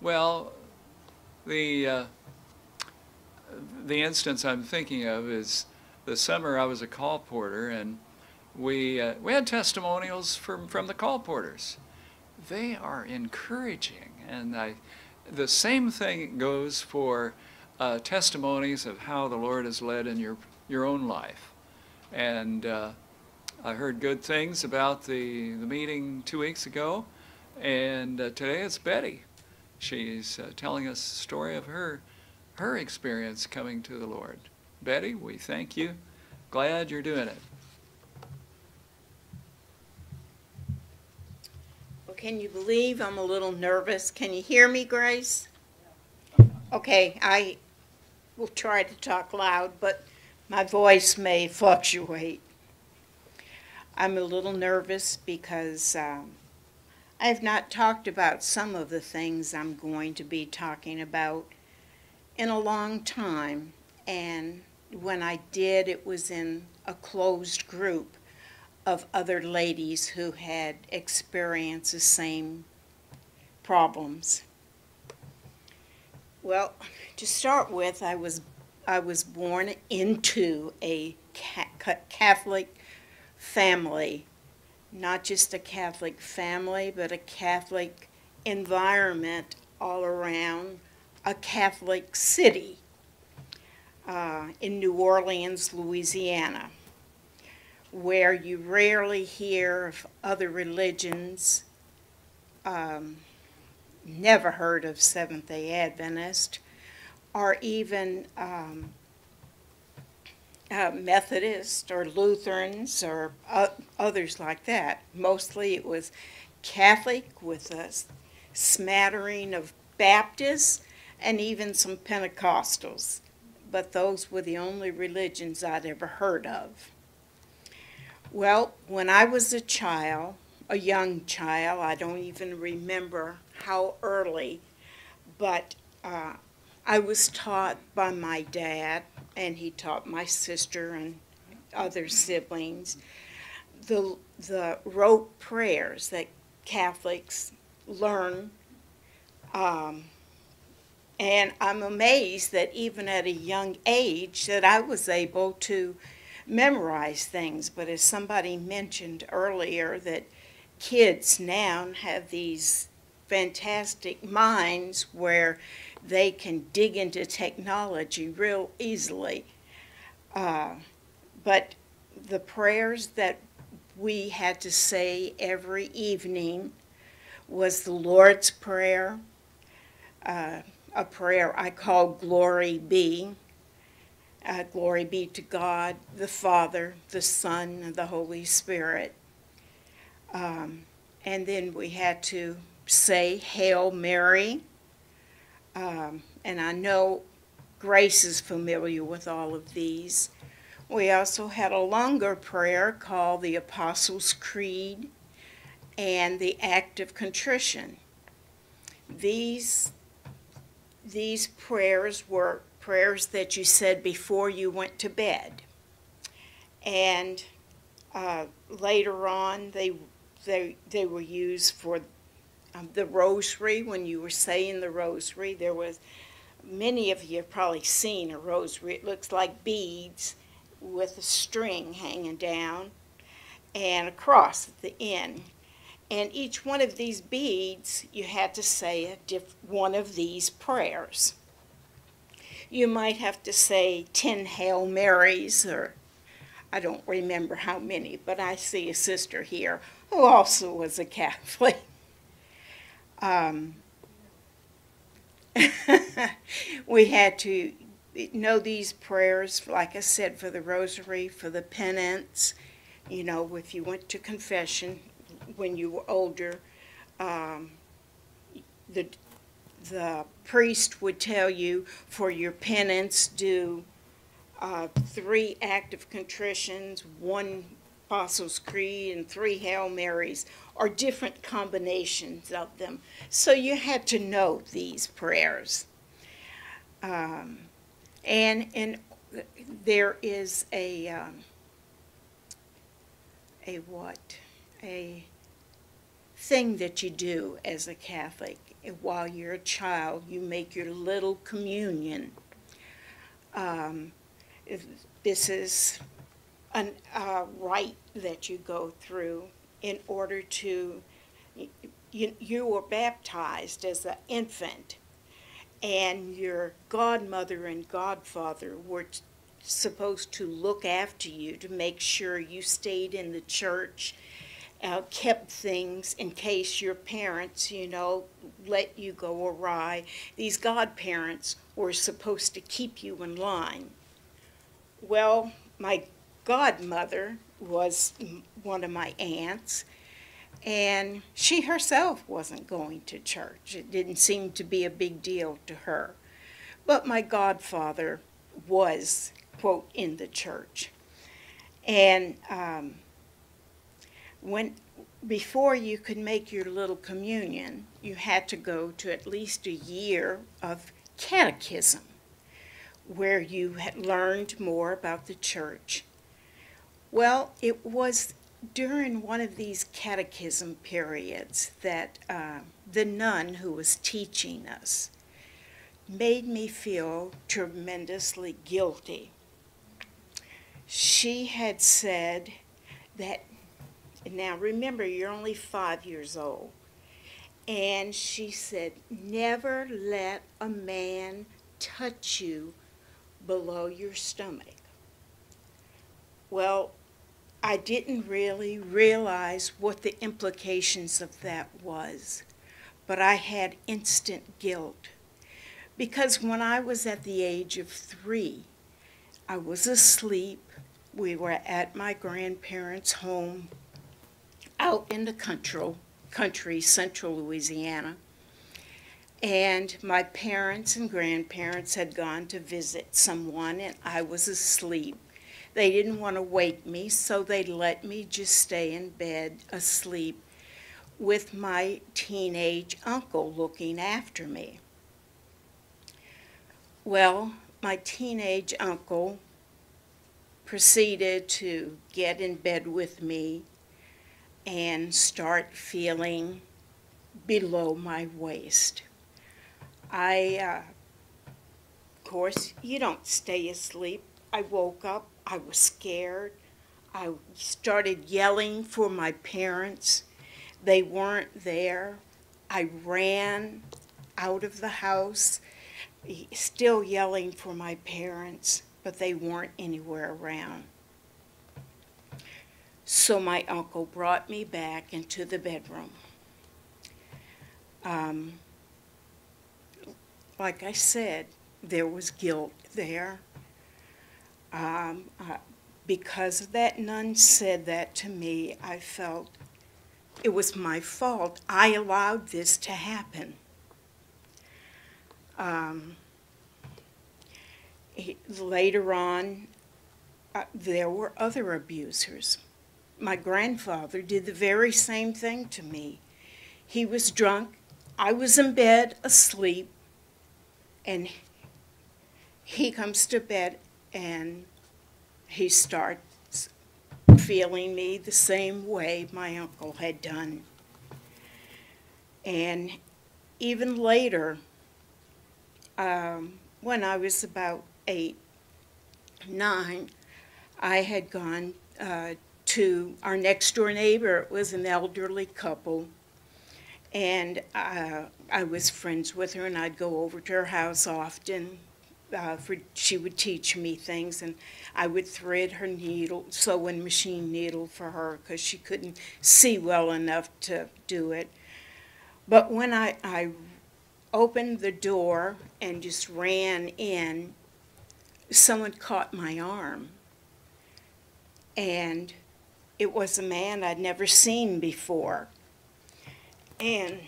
Well, the uh, the instance I'm thinking of is the summer I was a call porter, and we had testimonials from the call porters. They are encouraging, and the same thing goes for testimonies of how the Lord has led in your own life. And I heard good things about the meeting 2 weeks ago, and today it's Betty. She's telling us a story of her experience coming to the Lord. Betty, we thank you. Glad you're doing it. Well, can you believe I'm a little nervous? Can you hear me, Grace? Okay, I will try to talk loud, but my voice may fluctuate. I'm a little nervous because I have not talked about some of the things I'm going to be talking about in a long time, and when I did, it was in a closed group of other ladies who had experienced the same problems. Well, to start with, I was born into a Catholic family, not just a Catholic family, but a Catholic environment all around a Catholic city in New Orleans, Louisiana, where you rarely hear of other religions. Never heard of Seventh-day Adventist, or even Methodists or Lutherans or others like that. Mostly it was Catholic with a smattering of Baptists and even some Pentecostals. But those were the only religions I'd ever heard of. Well, when I was a young child, I don't even remember how early, but I was taught by my dad, and he taught my sister and other siblings, the rote prayers that Catholics learn. And I'm amazed that even at a young age that I was able to memorize things. But as somebody mentioned earlier, that kids now have these fantastic minds where they can dig into technology real easily. But the prayers that we had to say every evening was the Lord's Prayer, a prayer I call Glory Be. Glory be to God, the Father, the Son, and the Holy Spirit. And then we had to say Hail Mary. And I know Grace is familiar with all of these. We also had a longer prayer called the Apostles' Creed and the Act of Contrition. These prayers were prayers that you said before you went to bed. And later on, they were used for the rosary. When you were saying the rosary, there was, many of you have probably seen a rosary. It looks like beads with a string hanging down and a cross at the end. And each one of these beads, you had to say one of these prayers. You might have to say 10 Hail Marys, or I don't remember how many, but I see a sister here who also was a Catholic. We had to know these prayers, like I said, for the rosary, for the penance. You know, if you went to confession when you were older, the priest would tell you for your penance, do 3 active contritions, 1 Apostles' Creed, and 3 Hail Marys, or different combinations of them. So you had to know these prayers. And there is a thing that you do as a Catholic, while you're a child, you make your little communion. Um, this is a rite that you go through in order to, you were baptized as an infant, and your godmother and godfather were supposed to look after you to make sure you stayed in the church, kept things in case your parents, let you go awry. These godparents were supposed to keep you in line. Well, my godmother was one of my aunts, and she herself wasn't going to church. It didn't seem to be a big deal to her. But my godfather was, quote, in the church. And before you could make your little communion, you had to go to at least a year of catechism, where you had learned more about the church. Well, it was during one of these catechism periods that the nun who was teaching us made me feel tremendously guilty. She had said that, now remember, you're only 5 years old, and she said, never let a man touch you below your stomach. Well, I didn't really realize what the implications of that was, but I had instant guilt. Because when I was at the age of 3, I was asleep. We were at my grandparents' home out in the country, central Louisiana. And my parents and grandparents had gone to visit someone, and I was asleep. They didn't want to wake me, so they let me just stay in bed asleep with my teenage uncle looking after me. Well, my teenage uncle proceeded to get in bed with me and start feeling below my waist. Of course, you don't stay asleep. I woke up, I was scared. I started yelling for my parents. They weren't there. I ran out of the house, still yelling for my parents, but they weren't anywhere around. So my uncle brought me back into the bedroom. Like I said, there was guilt there. Because that nun said that to me, I felt it was my fault. I allowed this to happen. Later on, there were other abusers. My grandfather did the very same thing to me. He was drunk. I was in bed asleep, and he comes to bed and he starts feeling me the same way my uncle had done. And even later, when I was about 8, 9, I had gone to our next door neighbor. It was an elderly couple, and I was friends with her, and I'd go over to her house often. She would teach me things, and I would thread her sewing machine needle for her because she couldn't see well enough to do it. But when I opened the door and just ran in, someone caught my arm, and it was a man I'd never seen before. And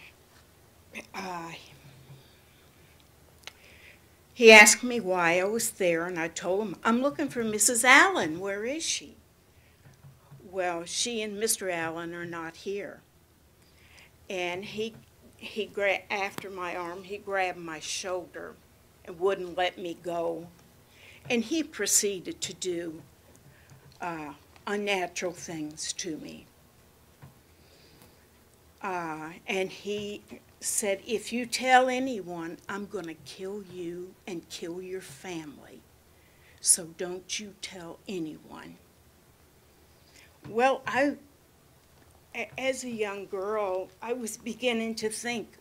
he asked me why I was there, and I told him, I'm looking for Mrs. Allen. Where is she? Well, she and Mr. Allen are not here. And after my arm, he grabbed my shoulder and wouldn't let me go. And he proceeded to do unnatural things to me. And he said, if you tell anyone, I'm going to kill you and kill your family. So don't you tell anyone. Well, as a young girl, I was beginning to think,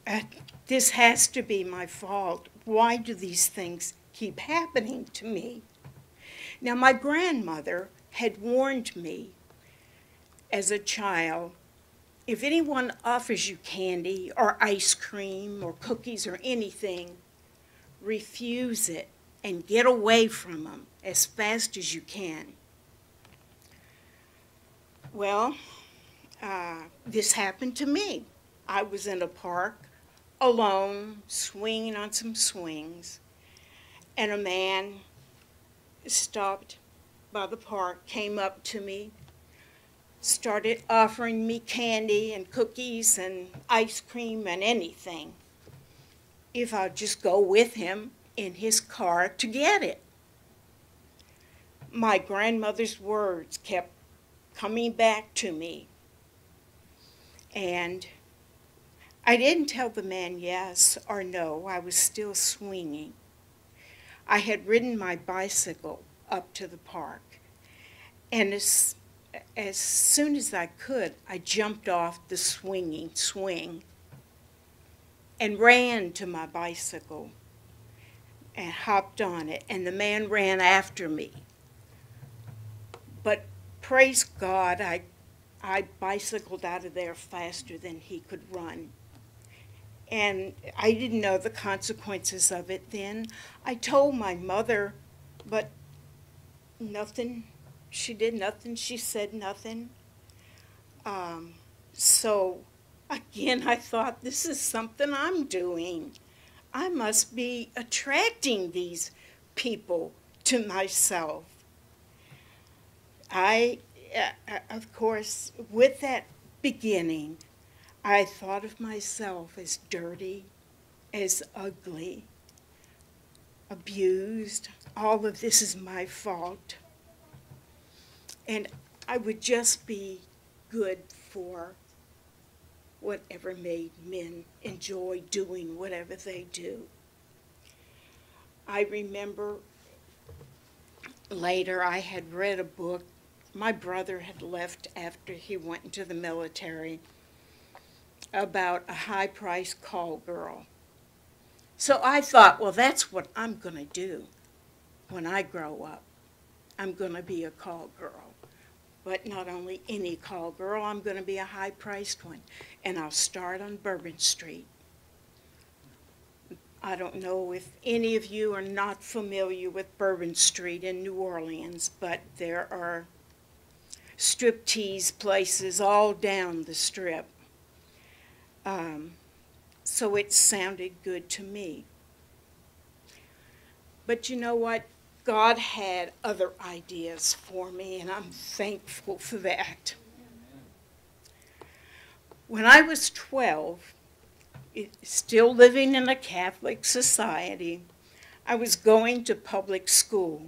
this has to be my fault. Why do these things keep happening to me? Now, my grandmother had warned me as a child, if anyone offers you candy or ice cream or cookies or anything, refuse it and get away from them as fast as you can. Well, this happened to me. I was in a park alone, swinging on some swings, and a man stopped by the park, came up to me, started offering me candy and cookies and ice cream and anything if I'd just go with him in his car to get it. My grandmother's words kept coming back to me, and I didn't tell the man yes or no. I was still swinging. I had ridden my bicycle up to the park, and as soon as I could, I jumped off the swinging swing and ran to my bicycle and hopped on it, and the man ran after me. But praise God, I bicycled out of there faster than he could run. And I didn't know the consequences of it then. I told my mother, but nothing. She did nothing. She said nothing. So again, I thought, this is something I'm doing. I must be attracting these people to myself. Of course, with that beginning, I thought of myself as dirty, as ugly, abused. All of this is my fault. And I would just be good for whatever made men enjoy doing whatever they do. I remember later I had read a book. My brother had left after he went into the military, about a high-priced call girl. So I thought, well, that's what I'm going to do when I grow up. I'm going to be a call girl. But not only any call girl, I'm going to be a high-priced one. And I'll start on Bourbon Street. I don't know if any of you are not familiar with Bourbon Street in New Orleans, but there are striptease places all down the strip. So it sounded good to me. But you know what? God had other ideas for me, and I'm thankful for that. When I was 12, still living in a Catholic society, I was going to public school.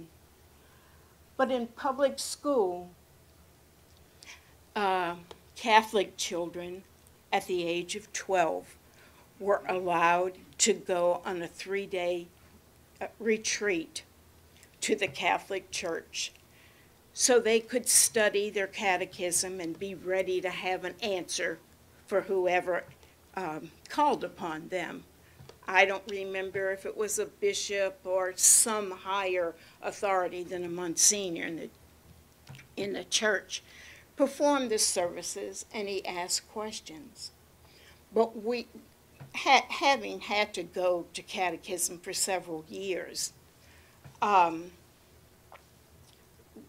But in public school, Catholic children at the age of 12 were allowed to go on a 3-day retreat to the Catholic Church so they could study their catechism and be ready to have an answer for whoever called upon them. I don't remember if it was a bishop or some higher authority than a monsignor in the church performed the services, and he asked questions. But we, having had to go to catechism for several years,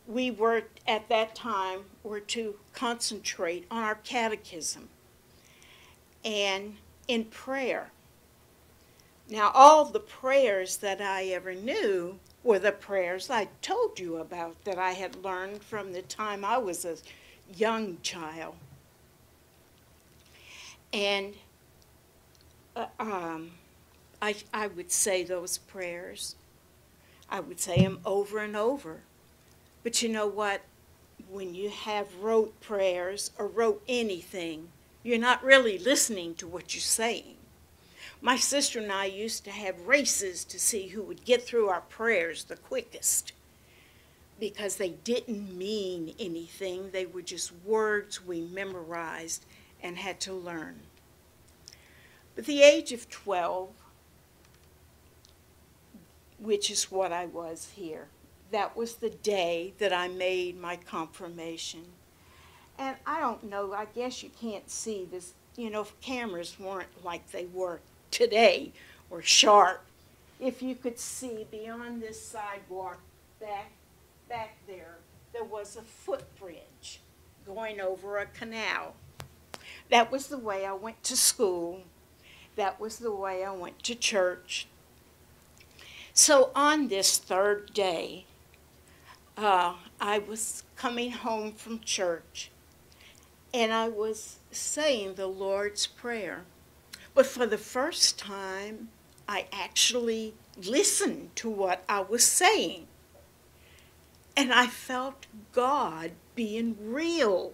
we were, at that time, were to concentrate on our catechism and in prayer. Now, all the prayers that I ever knew were the prayers I told you about that I had learned from the time I was a young child. And I would say those prayers. I would say them over and over. But you know what? When you have rote prayers or rote anything, you're not really listening to what you're saying. My sister and I used to have races to see who would get through our prayers the quickest, because they didn't mean anything. They were just words we memorized and had to learn. But the age of 12, which is what I was here, that was the day that I made my confirmation. And I don't know, I guess you can't see this, if cameras weren't like they were today, or sharp. If you could see beyond this sidewalk back there was a footbridge going over a canal. That was the way I went to school. That was the way I went to church. So on this third day, I was coming home from church, and I was saying the Lord's Prayer. But for the first time, I actually listened to what I was saying. And I felt God being real.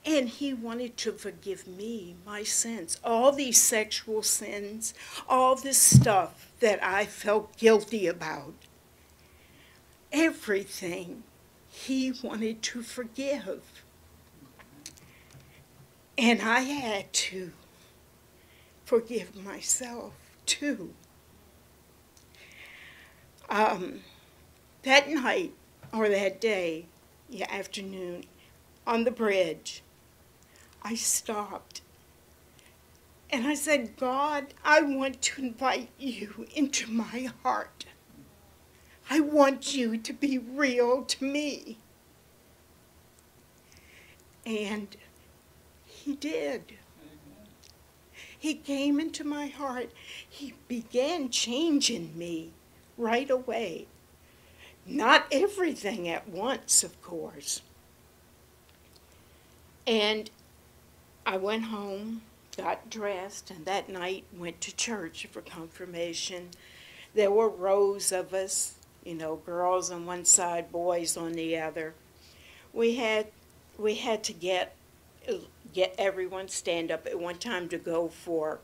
And he wanted to forgive me, my sins, all these sexual sins, all this stuff that I felt guilty about. Everything he wanted to forgive. And I had to forgive myself too. That night, or that day, afternoon, on the bridge, I stopped and I said, God, I want to invite you into my heart. I want you to be real to me. And he did. He came into my heart. He began changing me right away. Not everything at once, of course. And I went home, got dressed, and that night went to church for confirmation. There were rows of us, girls on one side, boys on the other. We had to get everyone stand up at one time to go for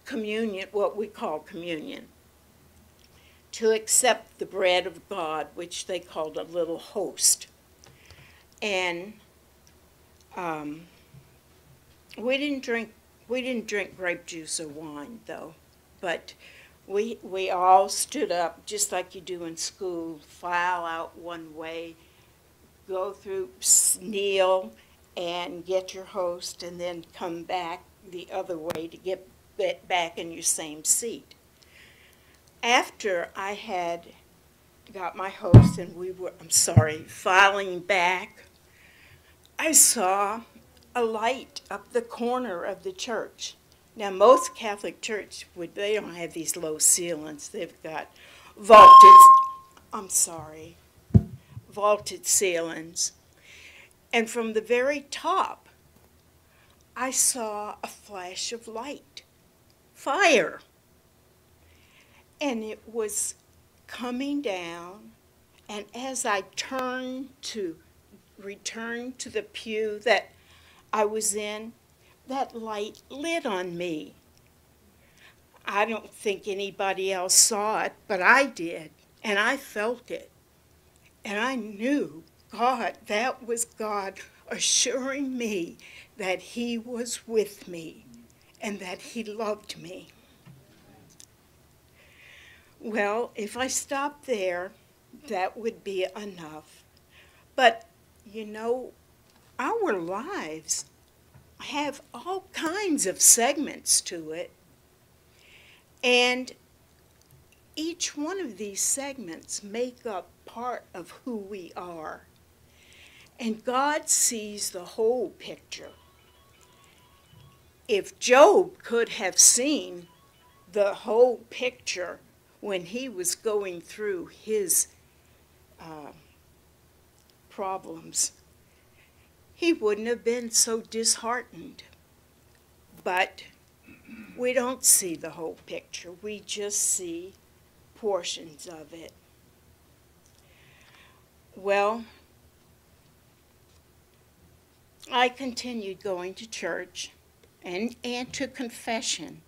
communion, what we call communion, to accept the bread of God, which they called a little host. And we didn't drink grape juice or wine, though, but we all stood up just like you do in school, file out one way, go through, kneel, and get your host, and then come back the other way to get back in your same seat. After I had got my host and we were, filing back, I saw a light up the corner of the church. Now, most Catholic church, they don't have these low ceilings. They've got vaulted ceilings. And from the very top, I saw a flash of light, fire. And it was coming down, and as I turned to return to the pew that I was in, that light lit on me. I don't think anybody else saw it, but I did, and I felt it. And I knew that was God assuring me that he was with me and that he loved me. Well, if I stopped there, that would be enough. But, our lives have all kinds of segments to it. And each one of these segments make up part of who we are. And God sees the whole picture. If Job could have seen the whole picture when he was going through his problems, he wouldn't have been so disheartened. But we don't see the whole picture. We just see portions of it. Well, I continued going to church and to confession,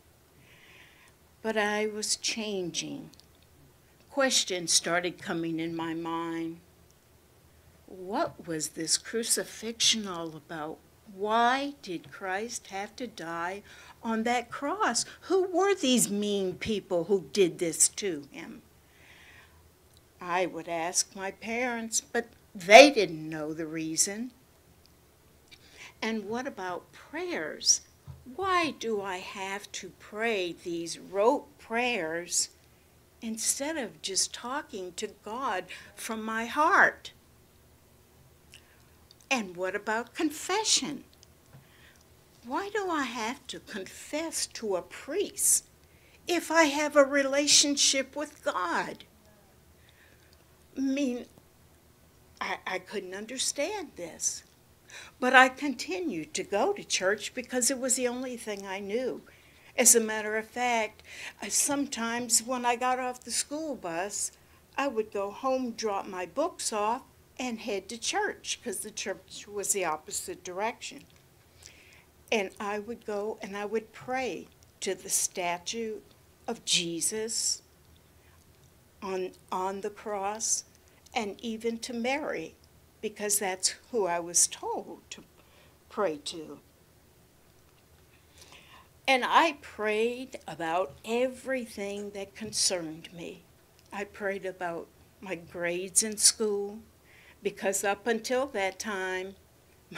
but I was changing. Questions started coming in my mind. What was this crucifixion all about? Why did Christ have to die on that cross? Who were these mean people who did this to him? I would ask my parents, but they didn't know the reason. And what about prayers? Why do I have to pray these rote prayers instead of just talking to God from my heart? And what about confession? Why do I have to confess to a priest if I have a relationship with God? I mean, I couldn't understand this. But I continued to go to church because it was the only thing I knew. As a matter of fact, sometimes when I got off the school bus, I would go home, drop my books off, and head to church because the church was the opposite direction. And I would go and I would pray to the statue of Jesus on the cross, and even to Mary, because that's who I was told to pray to. And I prayed about everything that concerned me. I prayed about my grades in school, because up until that time,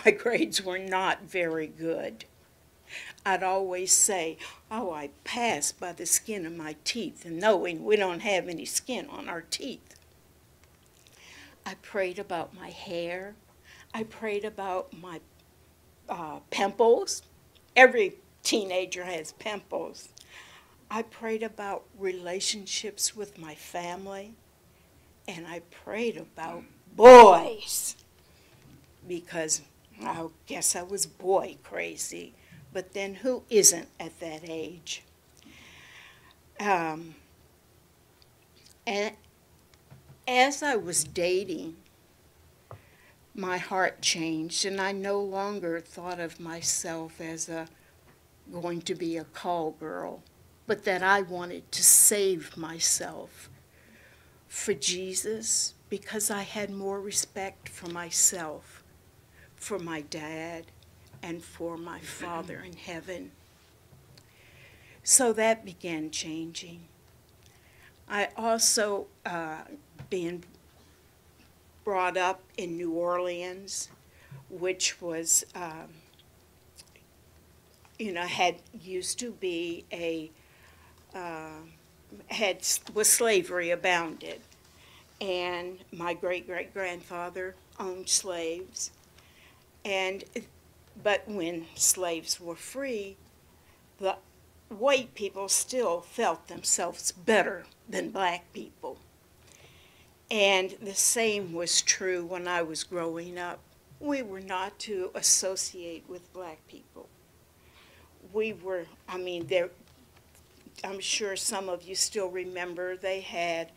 my grades were not very good. I'd always say, oh, I passed by the skin of my teeth, and knowing we don't have any skin on our teeth. I prayed about my hair. I prayed about my pimples. Every teenager has pimples. I prayed about relationships with my family. And I prayed about boys, because I guess I was boy crazy. But then who isn't at that age? And as I was dating, my heart changed, and I no longer thought of myself as going to be a call girl, but that I wanted to save myself for Jesus, because I had more respect for myself, for my dad, and for my Father in heaven. So that began changing. I also, being brought up in New Orleans, which was, had used to be was slavery abounded. And my great-great-grandfather owned slaves. But when slaves were free, the white people still felt themselves better than black people. And the same was true when I was growing up. We were not to associate with black people. We were, I'm sure some of you still remember, they had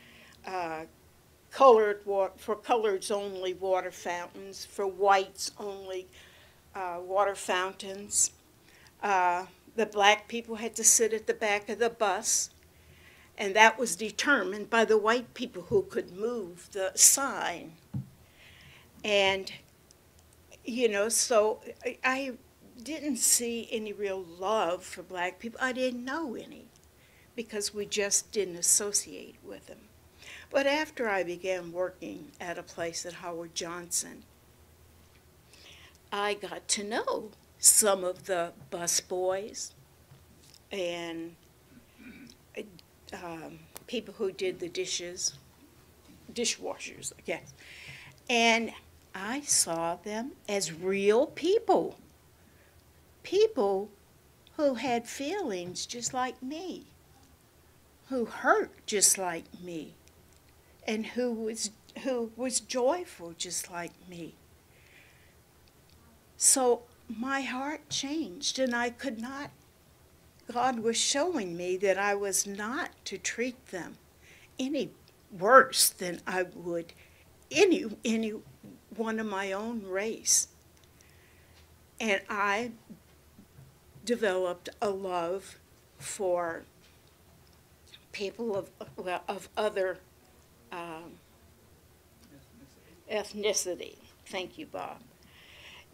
for coloreds only water fountains, for whites only water fountains. The black people had to sit at the back of the bus, and that was determined by the white people who could move the sign. And, so I didn't see any real love for black people. I didn't know any, because we just didn't associate with them. But after I began working at a place at Howard Johnson, I got to know some of the busboys and people who did the dishes, dishwashers, I guess. And I saw them as real people, people who had feelings just like me, who hurt just like me, and who was joyful just like me. So my heart changed, and I could not, God was showing me that I was not to treat them any worse than I would any one of my own race. And I developed a love for people of other ethnicity. Thank you, Bob.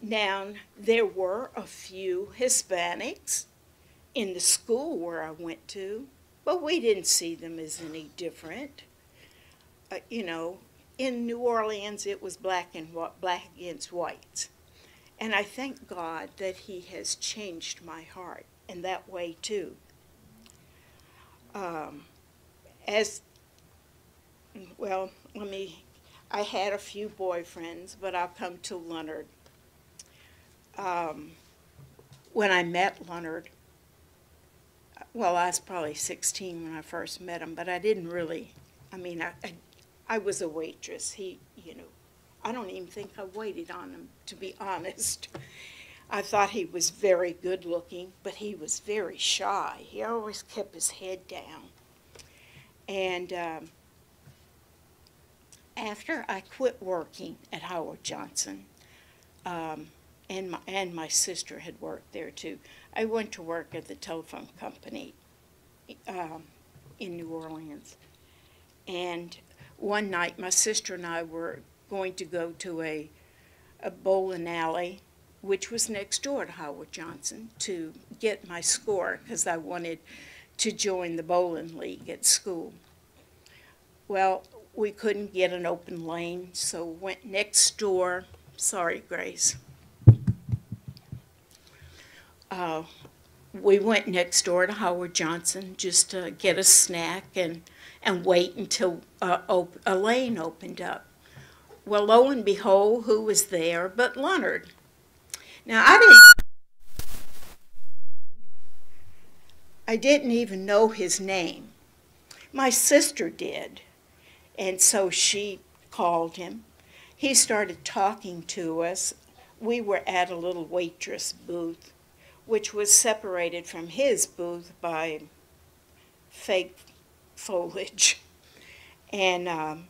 Now, there were a few Hispanics in the school where I went to, but we didn't see them as any different. You know, in New Orleans, it was black against whites. And I thank God that He has changed my heart in that way, too. As well, I had a few boyfriends, but I'll come to Leonard. When I met Leonard, well, I was probably 16 when I first met him, but I didn't really, I was a waitress. I don't even think I waited on him, to be honest. I thought he was very good looking, but he was very shy. He always kept his head down. And after I quit working at Howard Johnson, and my sister had worked there too, I went to work at the telephone company in New Orleans. And one night, my sister and I were going to go to a bowling alley, which was next door to Howard Johnson, to get my score because I wanted to join the bowling league at school. Well, we couldn't get an open lane, so went next door. Sorry, Grace. We went next door to Howard Johnson just to get a snack and wait until a lane opened up. Well, lo and behold, who was there but Leonard? Now, I didn't even know his name. My sister did, and so she called him. He started talking to us. We were at a little waitress booth, which was separated from his booth by fake foliage. And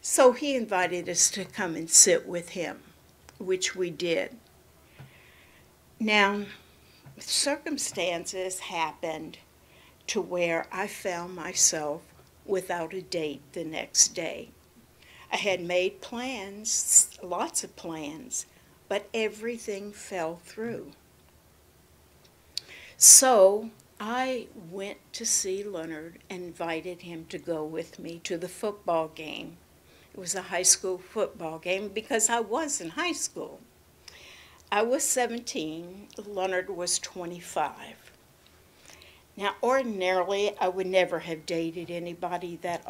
so he invited us to come and sit with him, which we did. Now, circumstances happened to where I found myself without a date the next day. I had made plans, lots of plans, but everything fell through. So I went to see Leonard and invited him to go with me to the football game. It was a high school football game because I was in high school. I was 17, Leonard was 25. Now, ordinarily, I would never have dated anybody that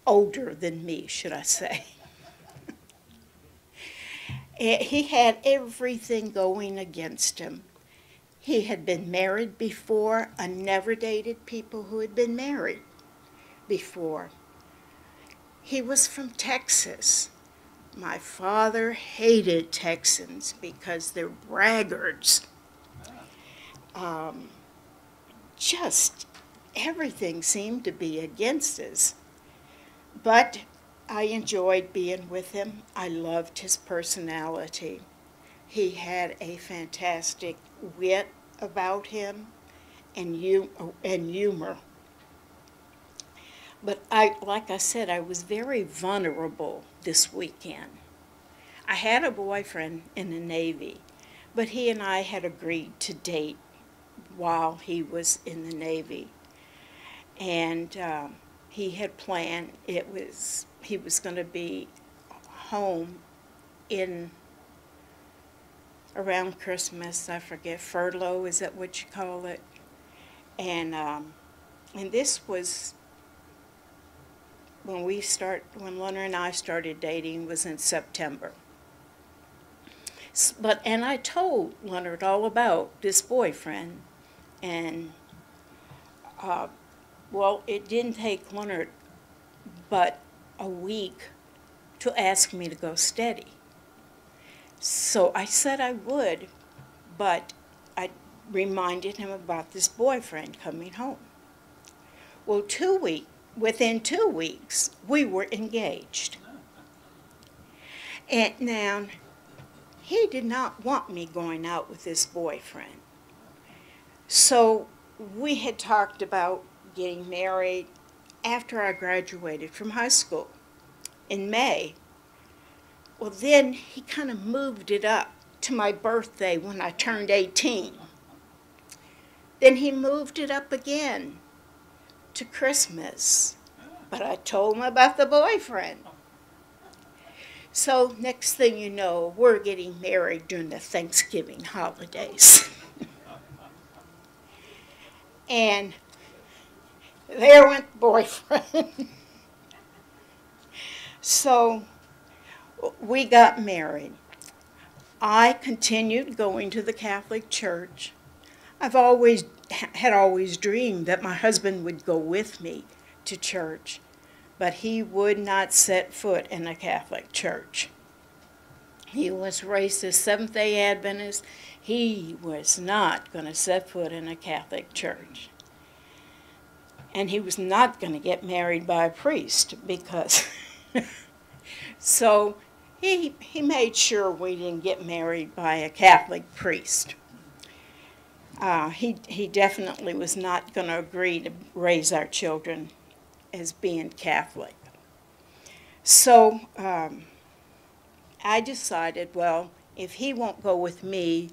older than me, should I say. He had everything going against him. He had been married before. I never dated people who had been married before. He was from Texas. My father hated Texans because they're braggarts. Just everything seemed to be against us. But I enjoyed being with him. I loved his personality. He had a fantastic wit about him and humor. But like I said, I was very vulnerable this weekend. I had a boyfriend in the Navy, but he and I had agreed to date while he was in the Navy. And he had planned, he was going to be home in around Christmas, I forget, furlough, is that what you call it? And this was when Leonard and I started dating, was in September. And I told Leonard all about this boyfriend, and well, it didn't take Leonard but a week to ask me to go steady. So I said I would, but I reminded him about this boyfriend coming home. Well, within 2 weeks, we were engaged. And now, he did not want me going out with this boyfriend. So we had talked about getting married after I graduated from high school in May. Well, then he kind of moved it up to my birthday when I turned 18. Then he moved it up again to Christmas. But I told him about the boyfriend. So next thing you know, we're getting married during the Thanksgiving holidays. And there went the boyfriend. So we got married. I continued going to the Catholic Church. I've always dreamed that my husband would go with me to church, but he would not set foot in a Catholic church. He was raised as Seventh-day Adventist. He was not going to set foot in a Catholic church. And he was not going to get married by a priest because... So he made sure we didn't get married by a Catholic priest. He definitely was not going to agree to raise our children as being Catholic. So I decided, well, if he won't go with me,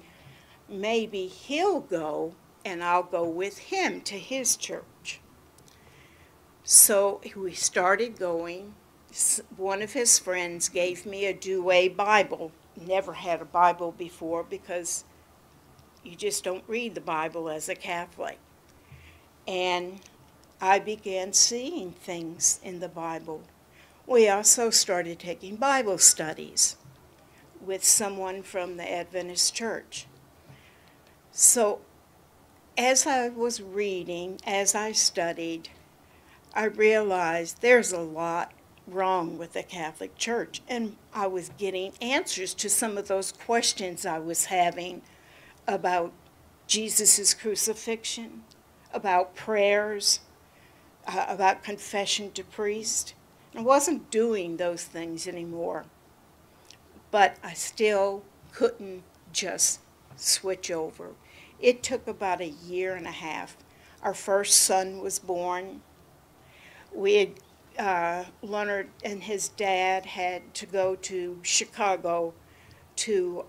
maybe he'll go and I'll go with him to his church. So we started going. One of his friends gave me a Douay Bible. Never had a Bible before because you just don't read the Bible as a Catholic. And I began seeing things in the Bible. We also started taking Bible studies with someone from the Adventist church. So as I was reading, as I studied, I realized there's a lot wrong with the Catholic Church, and I was getting answers to some of those questions I was having about Jesus' crucifixion, about prayers, about confession to priest. I wasn't doing those things anymore, but I still couldn't just switch over. It took about 1.5 years. Our first son was born. Leonard and his dad had to go to Chicago to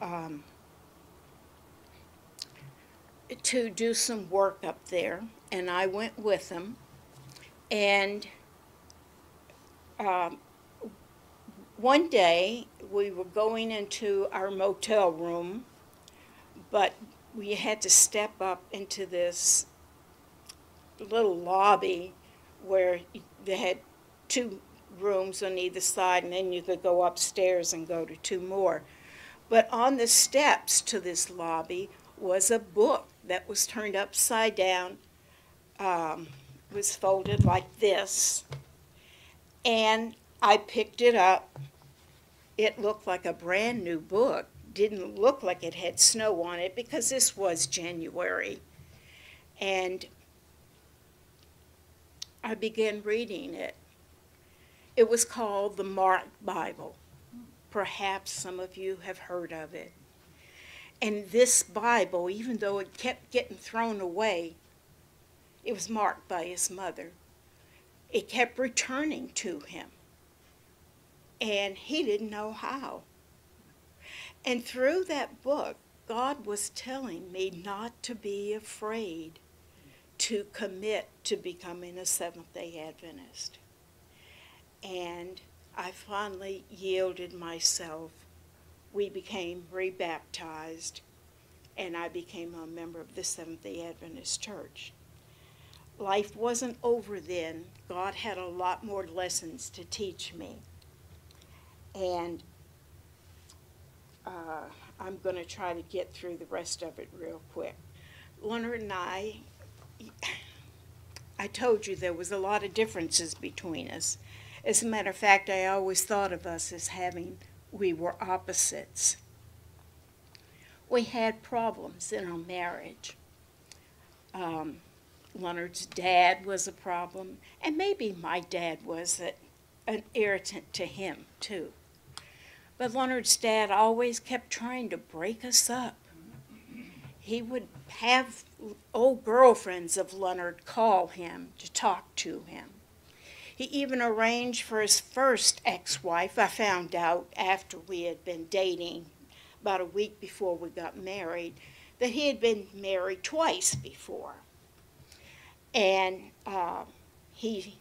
do some work up there, and I went with them. And one day we were going into our motel room, but we had to step up into this little lobby where they had 2 rooms on either side, and then you could go upstairs and go to 2 more. But on the steps to this lobby was a book that was turned upside down, was folded like this, and I picked it up. It looked like a brand new book. Didn't look like it had snow on it because this was January. And I began reading it. It was called the Marked Bible. Perhaps some of you have heard of it. And this Bible, even though it kept getting thrown away, it was marked by his mother. It kept returning to him. And he didn't know how. And through that book, God was telling me not to be afraid to commit to becoming a Seventh-day Adventist. And I finally yielded myself. We became rebaptized, and I became a member of the Seventh-day Adventist Church. Life wasn't over then. God had a lot more lessons to teach me. And I'm going to try to get through the rest of it real quick. Leonard and I told you there was a lot of differences between us. As a matter of fact, I always thought of us as we were opposites. We had problems in our marriage. Leonard's dad was a problem, and maybe my dad was an irritant to him, too. But Leonard's dad always kept trying to break us up. He would have old girlfriends of Leonard call him to talk to him. He even arranged for his first ex-wife. I found out after we had been dating, about a week before we got married, that he had been married twice before. And he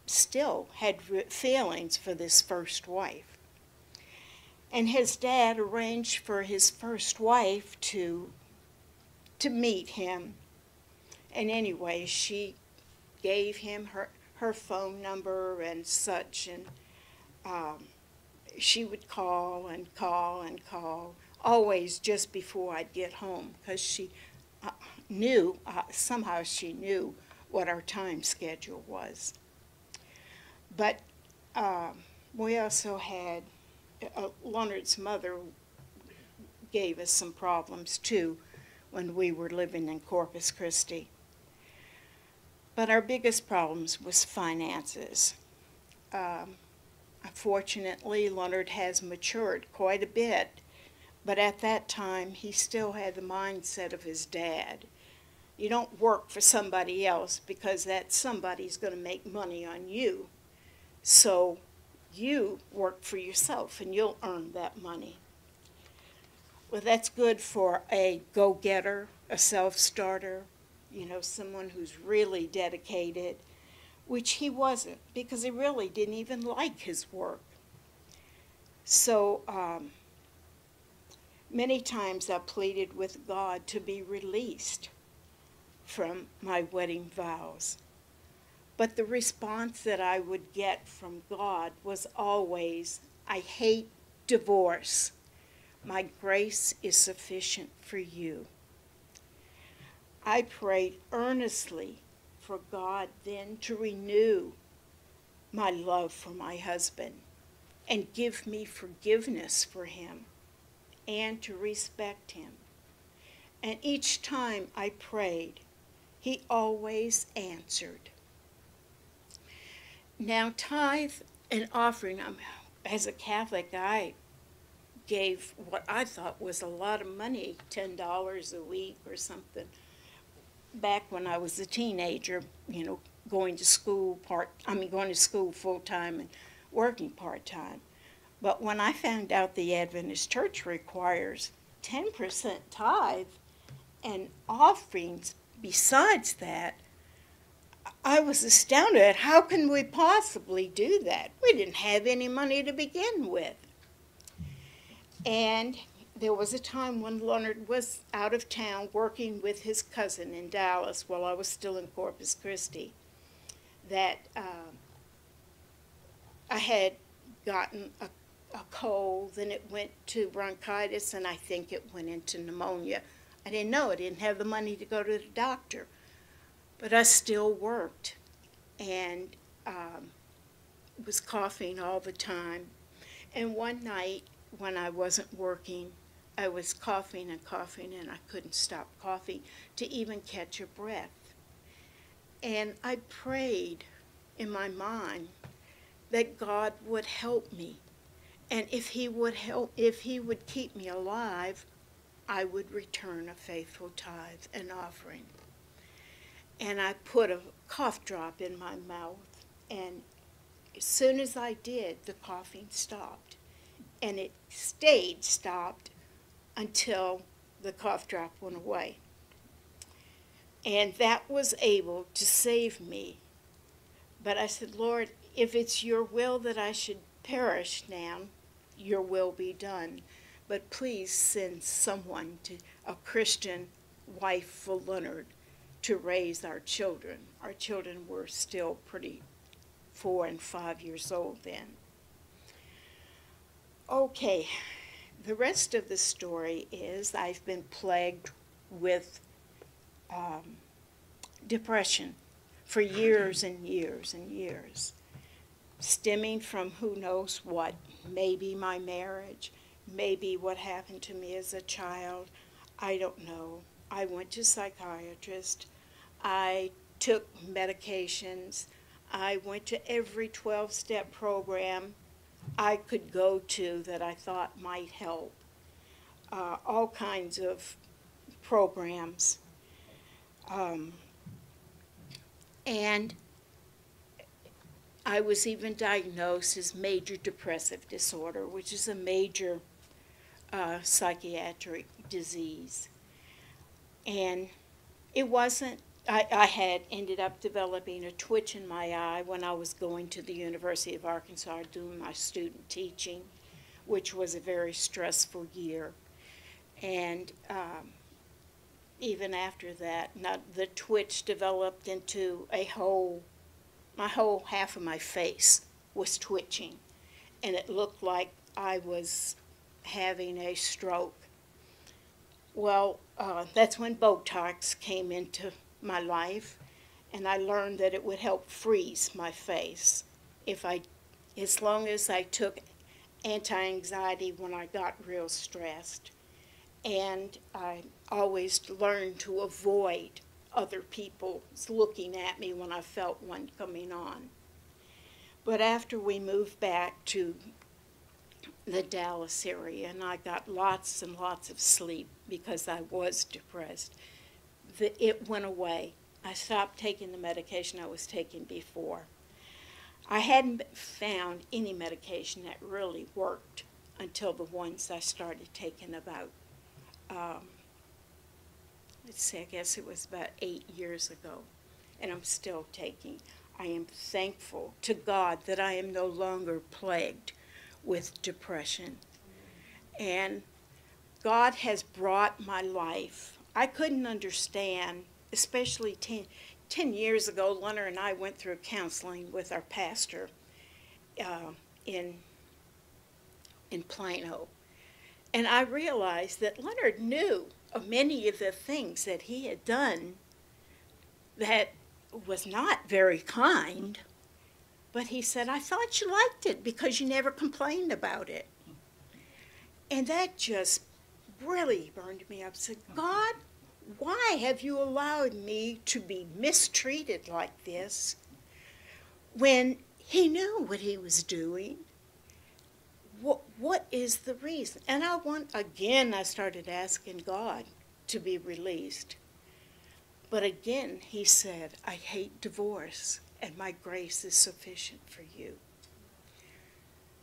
still had feelings for this first wife. And his dad arranged for his first wife to meet him. And anyway, she gave him her phone number and such, and she would call and call and call, always just before I'd get home, because she knew, somehow she knew what our time schedule was. But we also had, Leonard's mother gave us some problems too when we were living in Corpus Christi. But our biggest problems was finances. Unfortunately, Leonard has matured quite a bit, but at that time he still had the mindset of his dad. You don't work for somebody else because that somebody's going to make money on you. So you work for yourself and you'll earn that money. Well, that's good for a go-getter, a self-starter, someone who's really dedicated, which he wasn't, because he really didn't even like his work. So many times I pleaded with God to be released from my wedding vows. But the response that I would get from God was always, I hate divorce. My grace is sufficient for you. I prayed earnestly for God then to renew my love for my husband and give me forgiveness for him and to respect him. And each time I prayed, he always answered. Now, tithe and offering, as a Catholic, I gave what I thought was a lot of money, $10 a week or something, back when I was a teenager, going to school full-time and working part-time. But when I found out the Adventist Church requires 10% tithe and offerings besides that, I was astounded. How can we possibly do that? We didn't have any money to begin with. And there was a time when Leonard was out of town working with his cousin in Dallas while I was still in Corpus Christi, that I had gotten a cold, then it went to bronchitis, and I think it went into pneumonia. I didn't know. I didn't have the money to go to the doctor. But I still worked and was coughing all the time. And one night when I wasn't working, I was coughing and coughing, and I couldn't stop coughing to even catch a breath. And I prayed in my mind that God would help me. And if he would keep me alive, I would return a faithful tithe and offering. And I put a cough drop in my mouth, and as soon as I did, the coughing stopped. And it stayed stopped until the cough drop went away. And that was able to save me. But I said, Lord, if it's your will that I should perish now, your will be done. But please send someone, a Christian wife for Leonard, to raise our children. Our children were still pretty 4 and 5 years old then. Okay, the rest of the story is I've been plagued with depression for years and years and years, stemming from who knows what, maybe my marriage, maybe what happened to me as a child, I don't know. I went to psychiatrist, I took medications, I went to every 12-step program I could go to that I thought might help. All kinds of programs. And I was even diagnosed as major depressive disorder, which is a major psychiatric disease. And it wasn't, I had ended up developing a twitch in my eye when I was going to the University of Arkansas doing my student teaching, which was a very stressful year. And even after that, the twitch developed into my whole half of my face was twitching. And it looked like I was having a stroke. Well, that's when Botox came into my life, and I learned that it would help freeze my face as long as I took anti-anxiety when I got real stressed. And I always learned to avoid other people looking at me when I felt one coming on. But after we moved back to the Dallas area, and I got lots and lots of sleep because I was depressed, it went away. I stopped taking the medication I was taking before. I hadn't found any medication that really worked until the ones I started taking about, I guess it was about 8 years ago, and I'm still taking. I am thankful to God that I am no longer plagued with depression. And God has brought my life. I couldn't understand, especially 10 years ago, Leonard and I went through counseling with our pastor in Plano. And I realized that Leonard knew of many of the things that he had done that was not very kind. But he said, I thought you liked it because you never complained about it. And that just really burned me up. I said, God, why have you allowed me to be mistreated like this when he knew what he was doing? What is the reason? And I started asking God to be released. But again, he said, I hate divorce, and my grace is sufficient for you.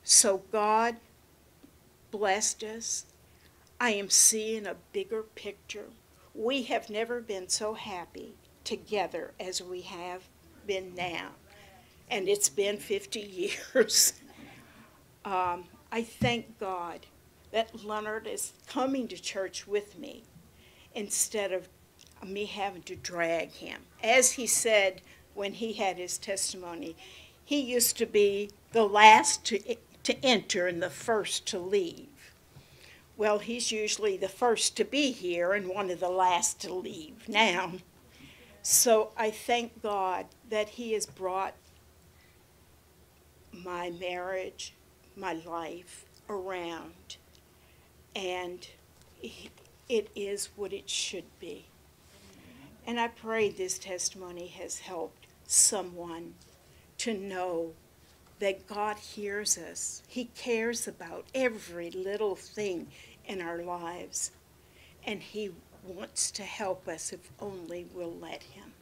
So God blessed us. I am seeing a bigger picture. We have never been so happy together as we have been now. And it's been 50 years. I thank God that Leonard is coming to church with me instead of me having to drag him. As he said when he had his testimony, he used to be the last to enter and the first to leave. Well, he's usually the first to be here and one of the last to leave now. So I thank God that he has brought my marriage, my life around, and it is what it should be. And I pray this testimony has helped someone to know that God hears us. He cares about every little thing in our lives, and he wants to help us if only we'll let him.